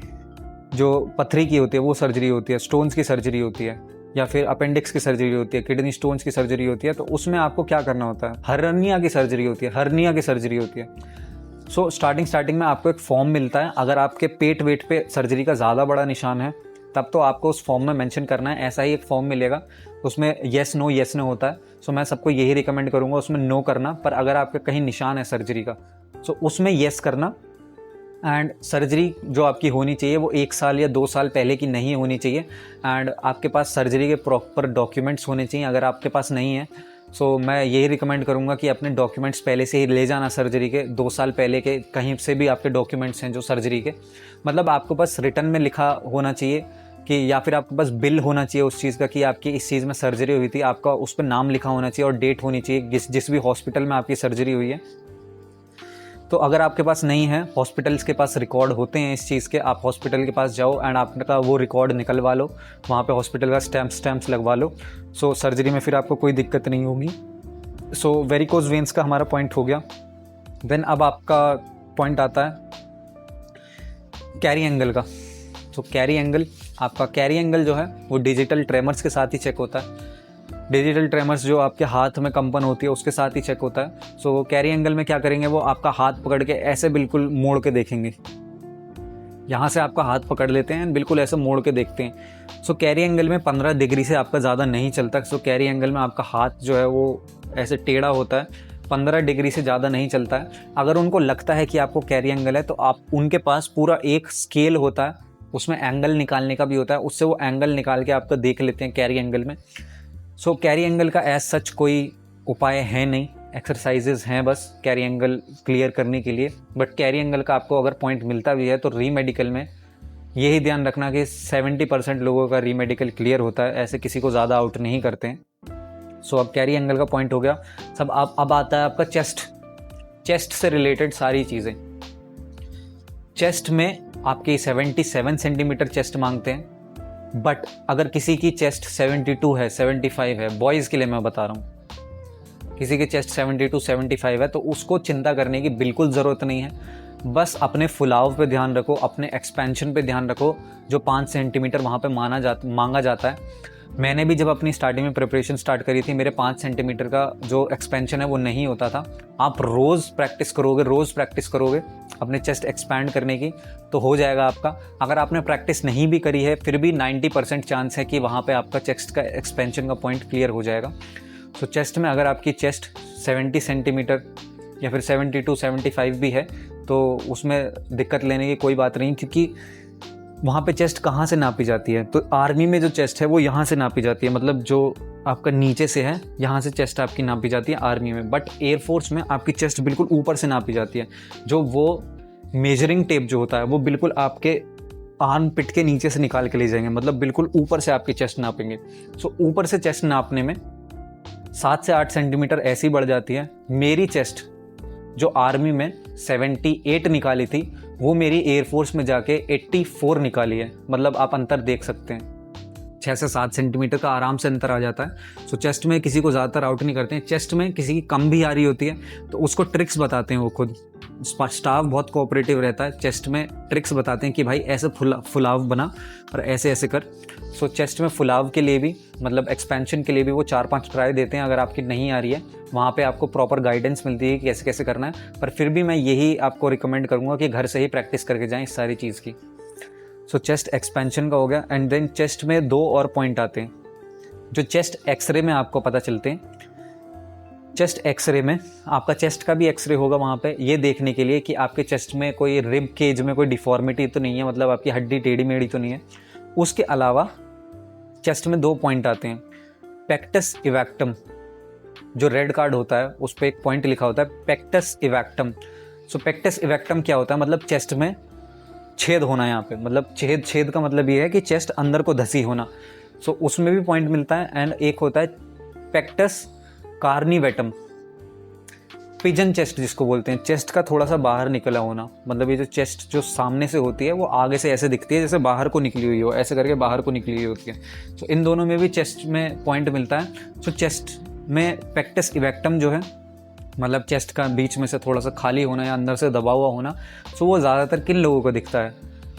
जो पथरी की होती है वो सर्जरी होती है, स्टोन्स की सर्जरी होती है, या फिर अपेंडिक्स की सर्जरी होती है, किडनी स्टोन्स की सर्जरी होती है, तो उसमें आपको क्या करना होता है? हर्निया की सर्जरी होती है, हर्निया की सर्जरी होती है। सो स्टार्टिंग में आपको एक फॉर्म मिलता है। अगर आपके पेट वेट पे सर्जरी का ज़्यादा बड़ा निशान है तब तो आपको उस फॉर्म में मेंशन करना है। ऐसा ही एक फॉर्म मिलेगा, उसमें येस नो होता है। सो मैं सबको यही रिकमेंड करूँगा उसमें नो करना। पर अगर आपका कहीं निशान है सर्जरी का, सो उसमें येस करना। एंड सर्जरी जो आपकी होनी चाहिए वो 1 साल या 2 साल पहले की नहीं होनी चाहिए। एंड आपके पास सर्जरी के प्रॉपर डॉक्यूमेंट्स होने चाहिए। अगर आपके पास नहीं है, सो मैं यही रिकमेंड करूँगा कि अपने डॉक्यूमेंट्स पहले से ही ले जाना सर्जरी के। 2 साल पहले के कहीं से भी आपके डॉक्यूमेंट्स हैं जो सर्जरी के, मतलब आपको बस रिटर्न में लिखा होना चाहिए कि, या फिर आपके पास बिल होना चाहिए उस चीज़ का कि आपकी इस चीज़ में सर्जरी हुई थी, आपका उस पर नाम लिखा होना चाहिए और डेट होनी चाहिए जिस भी हॉस्पिटल में आपकी सर्जरी हुई है। तो अगर आपके पास नहीं है, हॉस्पिटल्स के पास रिकॉर्ड होते हैं इस चीज़ के, आप हॉस्पिटल के पास जाओ एंड आपका वो रिकॉर्ड निकलवा लो, वहाँ पे हॉस्पिटल का स्टैम्प्स लगवा लो। सो सर्जरी में फिर आपको कोई दिक्कत नहीं होगी। सो वेरिकोज वेन्स का हमारा पॉइंट हो गया। देन अब आपका पॉइंट आता है कैरी एंगल का। तो कैरी एंगल जो है वो डिजिटल ट्रेमर्स के साथ ही चेक होता है। डिजिटल ट्रेमर्स जो आपके हाथ में कंपन होती है उसके साथ ही चेक होता है। सो कैरी एंगल में क्या करेंगे, वो आपका हाथ पकड़ के ऐसे बिल्कुल मोड़ के देखेंगे। यहाँ से आपका हाथ पकड़ लेते हैं, बिल्कुल ऐसे मोड़ के देखते हैं। सो कैरी एंगल में 15 डिग्री से आपका ज़्यादा नहीं चलता। सो कैरी एंगल में आपका हाथ जो है वो ऐसे टेढ़ा होता है, 15 डिग्री से ज़्यादा नहीं चलता है। अगर उनको लगता है कि आपको कैरी एंगल है तो आप उनके पास पूरा एक स्केल होता है, उसमें एंगल निकालने का भी होता है, उससे वो एंगल निकाल के आपको देख लेते हैं कैरी एंगल में। सो कैरी एंगल का एज सच कोई उपाय है नहीं, एक्सरसाइजेज हैं बस कैरी एंगल क्लियर करने के लिए, बट कैरी एंगल का आपको अगर पॉइंट मिलता भी है तो री मेडिकल में यही ध्यान रखना कि 70% लोगों का री मेडिकल क्लियर होता है, ऐसे किसी को ज़्यादा आउट नहीं करते हैं। सो अब कैरी एंगल का पॉइंट हो गया सब। अब आता है आपका चेस्ट से रिलेटेड सारी चीज़ें। चेस्ट में आपकी 77 सेंटीमीटर चेस्ट मांगते हैं, बट अगर किसी की चेस्ट 72 है, 75 है, बॉयज़ के लिए मैं बता रहा हूँ, किसी की चेस्ट 72 75 है तो उसको चिंता करने की बिल्कुल ज़रूरत नहीं है। बस अपने फुलाव पे ध्यान रखो, अपने एक्सपेंशन पे ध्यान रखो, जो 5 सेंटीमीटर वहाँ पे मांगा जाता है। मैंने भी जब अपनी स्टार्टिंग में प्रिपरेशन स्टार्ट करी थी, मेरे 5 सेंटीमीटर का जो एक्सपेंशन है वो नहीं होता था। आप रोज़ प्रैक्टिस करोगे अपने चेस्ट एक्सपैंड करने की तो हो जाएगा आपका। अगर आपने प्रैक्टिस नहीं भी करी है फिर भी 90% चांस है कि वहाँ पे आपका चेस्ट का एक्सपेंशन का पॉइंट क्लियर हो जाएगा। तो चेस्ट में अगर आपकी चेस्ट 70 सेंटीमीटर या फिर 72 75 भी है तो उसमें दिक्कत लेने की कोई बात नहीं, क्योंकि वहाँ पे चेस्ट कहाँ से नापी जाती है, तो आर्मी में जो चेस्ट है वो यहाँ से नापी जाती है, मतलब जो आपका नीचे से है यहाँ से चेस्ट आपकी नापी जाती है आर्मी में। बट एयरफोर्स में आपकी चेस्ट बिल्कुल ऊपर से नापी जाती है। जो वो मेजरिंग टेप जो होता है वो बिल्कुल आपके आर्म पिट के नीचे से निकाल के ले जाएंगे, मतलब बिल्कुल ऊपर से आपकी चेस्ट नापेंगे। सो ऊपर से चेस्ट नापने में 7 से 8 सेंटीमीटर ऐसी बढ़ जाती है। मेरी चेस्ट जो आर्मी में 78 निकाली थी वो मेरी एयरफोर्स में जाके 84 निकाली है, मतलब आप अंतर देख सकते हैं। 6 से 7 सेंटीमीटर का आराम से अंतर आ जाता है। सो चेस्ट में किसी को ज़्यादातर आउट नहीं करते हैं। चेस्ट में किसी की कम भी आ रही होती है तो उसको ट्रिक्स बताते हैं वो खुद, स्टाफ बहुत कोऑपरेटिव रहता है। चेस्ट में ट्रिक्स बताते हैं कि भाई ऐसे फुलाव बना और ऐसे ऐसे कर। सो चेस्ट में फुलाव के लिए भी, मतलब एक्सपेंशन के लिए भी वो 4-5 ट्राई देते हैं। अगर आपकी नहीं आ रही है वहाँ पे आपको प्रॉपर गाइडेंस मिलती है कि कैसे कैसे करना है, पर फिर भी मैं यही आपको रिकमेंड करूँगा कि घर से ही प्रैक्टिस करके जाएँ इस सारी चीज़ की। सो चेस्ट एक्सपेंशन का हो गया। एंड देन चेस्ट में 2 और पॉइंट आते हैं जो चेस्ट एक्सरे में आपको पता चलते हैं। चेस्ट एक्सरे में आपका चेस्ट का भी एक्सरे होगा वहाँ पे, ये देखने के लिए कि आपके चेस्ट में कोई रिब केज में कोई डिफॉर्मिटी तो नहीं है, मतलब आपकी हड्डी टेढ़ी मेढ़ी तो नहीं है। उसके अलावा चेस्ट में 2 पॉइंट आते हैं। पेक्टस इवैक्टम, जो रेड कार्ड होता है उस पर एक पॉइंट लिखा होता है पेक्टस इवैक्टम। सो पेक्टस इवैक्टम क्या होता है, मतलब चेस्ट में छेद होना यहाँ पे, मतलब छेद का मतलब ये है कि चेस्ट अंदर को धसी होना। सो उसमें भी पॉइंट मिलता है। एंड एक होता है पेक्टस कार्निवेटम, पिजन चेस्ट जिसको बोलते हैं, चेस्ट का थोड़ा सा बाहर निकला होना, मतलब ये जो चेस्ट जो सामने से होती है वो आगे से ऐसे दिखती है जैसे बाहर को निकली हुई हो, ऐसे करके बाहर को निकली हुई होती है। सो इन दोनों में भी चेस्ट में पॉइंट मिलता है। सो चेस्ट में पेक्टस इवैक्टम जो है, मतलब चेस्ट का बीच में से थोड़ा सा खाली होना या अंदर से दबा हुआ होना, सो वो ज़्यादातर किन लोगों को दिखता है,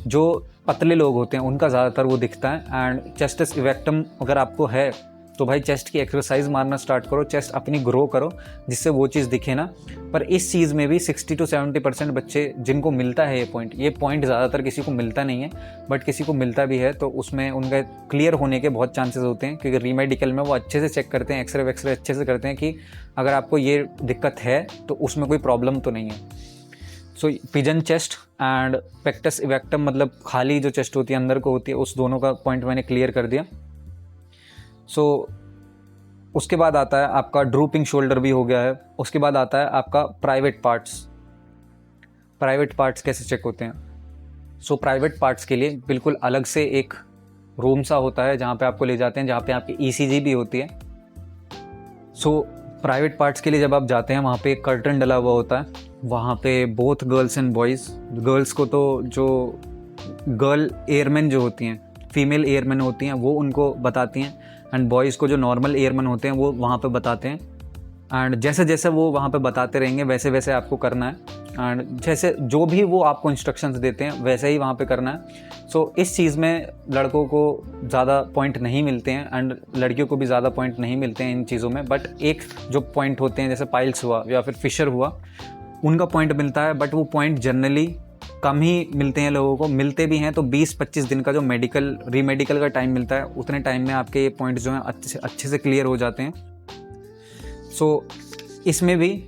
जो पतले लोग होते हैं उनका ज़्यादातर वो दिखता है। एंड चेस्टस इवैक्टम अगर आपको है तो भाई चेस्ट की एक्सरसाइज मारना स्टार्ट करो, चेस्ट अपनी ग्रो करो जिससे वो चीज़ दिखे ना। पर इस चीज़ में भी 60 to 70% बच्चे जिनको मिलता है ये पॉइंट ज़्यादातर किसी को मिलता नहीं है, बट किसी को मिलता भी है तो उसमें उनका क्लियर होने के बहुत चांसेस होते हैं, क्योंकि रीमेडिकल में वो अच्छे से चेक करते हैं, एक्सरे वैक्सरे अच्छे से करते हैं कि अगर आपको ये दिक्कत है तो उसमें कोई प्रॉब्लम तो नहीं है। सो पिजन चेस्ट एंड पेक्टस इवैक्टम, मतलब खाली जो चेस्ट होती है अंदर को होती है, उस दोनों का पॉइंट मैंने क्लियर कर दिया। सो उसके बाद आता है आपका ड्रूपिंग शोल्डर भी हो गया है। उसके बाद आता है आपका प्राइवेट पार्ट्स कैसे चेक होते हैं। सो प्राइवेट पार्ट्स के लिए बिल्कुल अलग से एक रूम सा होता है जहाँ पे आपको ले जाते हैं, जहाँ पे आपकी ECG भी होती है। सो प्राइवेट पार्ट्स के लिए जब आप जाते हैं वहाँ पे एक कर्टन डला हुआ होता है, वहाँ पे both girls and boys, girls को तो जो गर्ल एयरमैन जो होती हैं, फीमेल एयरमैन होती हैं वो उनको बताती हैं, एंड बॉयज़ को जो नॉर्मल एयरमैन होते हैं वो वहाँ पे बताते हैं। एंड जैसे जैसे वो वहाँ पे बताते रहेंगे वैसे वैसे आपको करना है, एंड जैसे जो भी वो आपको इंस्ट्रक्शंस देते हैं वैसे ही वहाँ पे करना है। सो इस चीज़ में लड़कों को ज़्यादा पॉइंट नहीं मिलते हैं एंड लड़कियों को भी ज़्यादा पॉइंट नहीं मिलते हैं इन चीज़ों में। बट एक जो पॉइंट होते हैं जैसे पाइल्स हुआ या फिर फिशर हुआ, उनका पॉइंट मिलता है, बट वो पॉइंट जनरली कम ही मिलते हैं लोगों को। मिलते भी हैं तो 20-25 दिन का जो रीमेडिकल का टाइम मिलता है, उतने टाइम में आपके ये पॉइंट जो हैं अच्छे से क्लियर हो जाते हैं। सो इसमें भी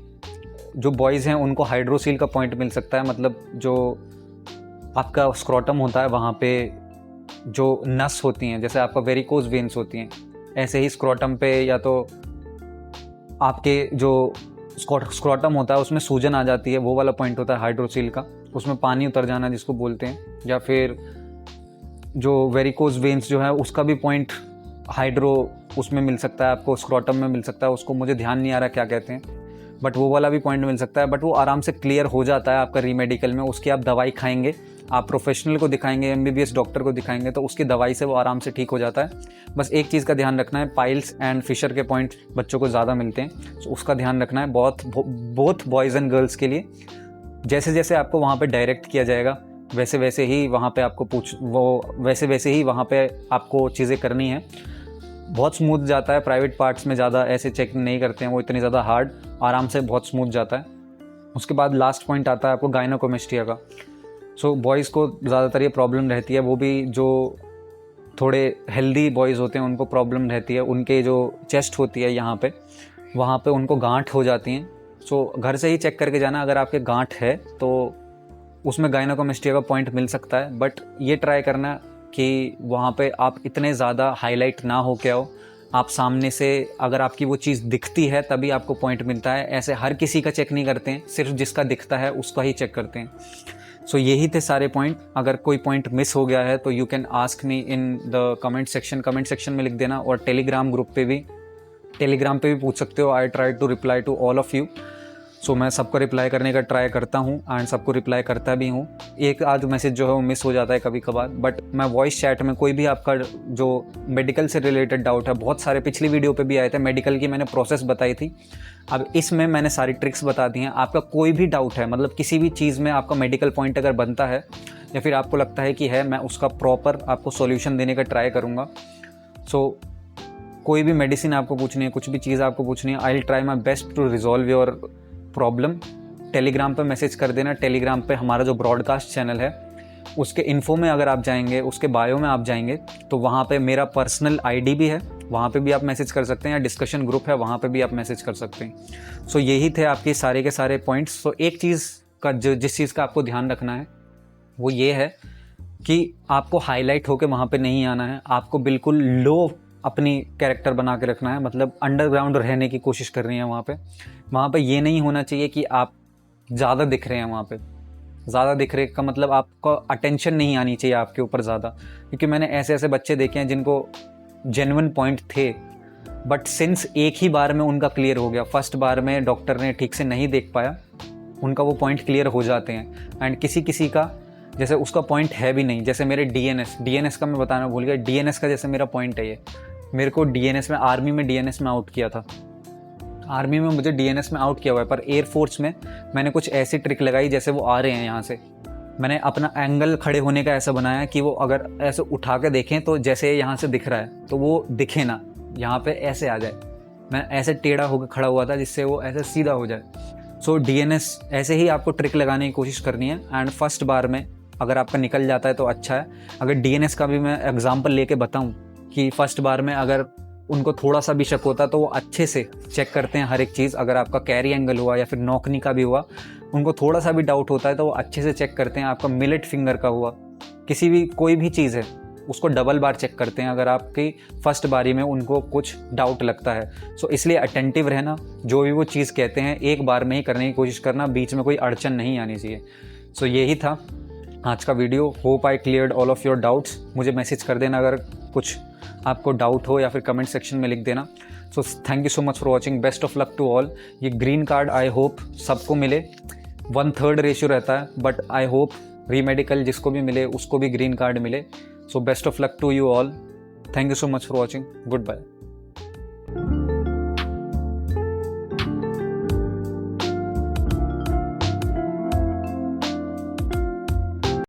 जो बॉयज़ हैं उनको हाइड्रोसील का पॉइंट मिल सकता है, मतलब जो आपका स्क्रोटम होता है वहाँ पे जो नस होती हैं, जैसे आपका वेरिकोज वेन्स होती हैं, ऐसे ही स्क्रोटम पे या तो आपके जो स्क्रॉटम होता है उसमें सूजन आ जाती है, वो वाला पॉइंट होता है हाइड्रोसील का, उसमें पानी उतर जाना जिसको बोलते हैं, या फिर जो वेरिकोज वेन्स जो है उसका भी पॉइंट हाइड्रो उसमें मिल सकता है आपको, स्क्रॉटम में मिल सकता है, उसको मुझे ध्यान नहीं आ रहा क्या कहते हैं, बट वो वाला भी पॉइंट मिल सकता है। बट वो आराम से क्लियर हो जाता है आपका रीमेडिकल में। उसकी आप दवाई खाएंगे, आप प्रोफेशनल को दिखाएंगे, MBBS डॉक्टर को दिखाएंगे, तो उसकी दवाई से वो आराम से ठीक हो जाता है। बस एक चीज़ का ध्यान रखना है, पाइल्स एंड फिशर के पॉइंट बच्चों को ज़्यादा मिलते हैं, तो उसका ध्यान रखना है बोथ बॉयज़ एंड गर्ल्स के लिए। जैसे जैसे आपको वहाँ पे डायरेक्ट किया जाएगा वैसे वैसे ही वहाँ पे आपको वैसे ही वहाँ पे आपको चीज़ें करनी है। बहुत स्मूथ जाता है, प्राइवेट पार्ट्स में ज़्यादा ऐसे चेकिंग नहीं करते हैं, वो इतनी ज़्यादा हार्ड, आराम से बहुत स्मूथ जाता है। उसके बाद लास्ट पॉइंट आता है आपको गायनोकोमेस्टिया का। सो बॉयज़ को ज़्यादातर ये प्रॉब्लम रहती है, वो भी जो थोड़े हेल्दी बॉयज़ होते हैं उनको प्रॉब्लम रहती है, उनके जो चेस्ट होती है यहाँ पे, वहाँ पे उनको गांठ हो जाती हैं। सो घर से ही चेक करके जाना, अगर आपके गांठ है तो उसमें गायनोकोमेस्टिया का पॉइंट मिल सकता है। बट ये ट्राई करना कि वहाँ पे आप इतने ज़्यादा हाईलाइट ना हो के आओ, आप सामने से अगर आपकी वो चीज़ दिखती है तभी आपको पॉइंट मिलता है। ऐसे हर किसी का चेक नहीं करते हैं, सिर्फ जिसका दिखता है उसका ही चेक करते हैं। सो यही थे सारे पॉइंट। अगर कोई पॉइंट मिस हो गया है तो you can ask me in the comment section में लिख देना, और टेलीग्राम पे भी पूछ सकते हो। I try to reply to all of you. So मैं सबको रिप्लाई करने का ट्राई करता हूँ एंड सबको रिप्लाई करता भी हूँ। एक आध मैसेज जो है वो मिस हो जाता है कभी कभार, बट मैं वॉइस चैट में कोई भी आपका जो मेडिकल से रिलेटेड डाउट है, बहुत सारे पिछली वीडियो पे भी आए थे, मेडिकल की मैंने प्रोसेस बताई थी, अब इसमें मैंने सारी ट्रिक्स बता दी हैं। आपका कोई भी डाउट है, मतलब किसी भी चीज़ में आपका मेडिकल पॉइंट अगर बनता है या फिर आपको लगता है कि है, मैं उसका प्रॉपर आपको सॉल्यूशन देने का ट्राई करूँगा। सो कोई भी मेडिसिन आपको पूछनी है, कुछ भी चीज़ आपको पूछनी है, I will try my best to resolve your problem. Telegram पे मैसेज कर देना। टेलीग्राम पे हमारा जो ब्रॉडकास्ट चैनल है उसके इन्फो में अगर आप जाएंगे, उसके बायो में आप जाएंगे तो वहाँ पे मेरा पर्सनल आईडी भी है, वहाँ पे भी आप मैसेज कर सकते हैं, या डिस्कशन ग्रुप है वहाँ पे भी आप मैसेज कर सकते हैं। सो यही थे आपके सारे के सारे पॉइंट्स। सो एक चीज़ का जिस चीज़ का आपको ध्यान रखना है वो ये है कि आपको हाईलाइट होकर वहाँ पे नहीं आना है, आपको बिल्कुल लो अपनी कैरेक्टर बना के रखना है, मतलब अंडरग्राउंड रहने की कोशिश कर रही है वहाँ पे ये नहीं होना चाहिए कि आप ज़्यादा दिख रहे हैं वहाँ पे। ज़्यादा दिख रहे का मतलब आपको अटेंशन नहीं आनी चाहिए आपके ऊपर ज़्यादा, क्योंकि मैंने ऐसे बच्चे देखे हैं जिनको जेन्युइन पॉइंट थे बट सिंस एक ही बार में उनका क्लियर हो गया, फर्स्ट बार में डॉक्टर ने ठीक से नहीं देख पाया, उनका वो पॉइंट क्लियर हो जाते हैं। एंड किसी का जैसे उसका पॉइंट है भी नहीं, जैसे मेरे डीएनएस का मैं बताना भूल गया, डीएनएस का जैसे मेरा पॉइंट है ये, मेरे को डीएनएस में आर्मी में डीएनएस में आउट किया था, आर्मी में मुझे डीएनएस में आउट किया हुआ है, पर एयरफोर्स में मैंने कुछ ऐसी ट्रिक लगाई जैसे वो आ रहे हैं यहाँ से, मैंने अपना एंगल खड़े होने का ऐसा बनाया कि वो अगर ऐसे उठा के देखें तो जैसे यहाँ से दिख रहा है तो वो दिखे ना, यहाँ पे ऐसे आ जाए। मैं ऐसे टेढ़ा होकर खड़ा हुआ था जिससे वो ऐसे सीधा हो जाए। सो डीएनएस ऐसे ही आपको ट्रिक लगाने की कोशिश करनी है। एंड फर्स्ट बार में अगर आपका निकल जाता है तो अच्छा है। अगर डीएनएस का भी मैं एग्जाम्पल लेके बताऊँ कि फर्स्ट बार में अगर उनको थोड़ा सा भी शक होता तो वो अच्छे से चेक करते हैं हर एक चीज़। अगर आपका कैरी एंगल हुआ या फिर नौकनी का भी हुआ, उनको थोड़ा सा भी डाउट होता है तो वो अच्छे से चेक करते हैं। आपका मिलेट फिंगर का हुआ, किसी भी कोई भी चीज़ है उसको डबल बार चेक करते हैं अगर आपकी फर्स्ट बारी में उनको कुछ डाउट लगता है। सो इसलिए अटेंटिव रहना, जो भी वो चीज़ कहते हैं एक बार में ही करने की कोशिश करना, बीच में कोई अड़चन नहीं आनी चाहिए। सो यही था आज का video. Hope I cleared all of your doubts. मुझे मैसेज कर देना अगर कुछ आपको डाउट हो या फिर कमेंट सेक्शन में लिख देना। So thank you so much for watching. Best of luck to all. ये ग्रीन कार्ड आई होप सबको मिले। 1/3 रेशियो रहता है बट आई होप रीमेडिकल जिसको भी मिले उसको भी ग्रीन कार्ड मिले। So best of luck to you all. Thank you so much for watching. Good bye.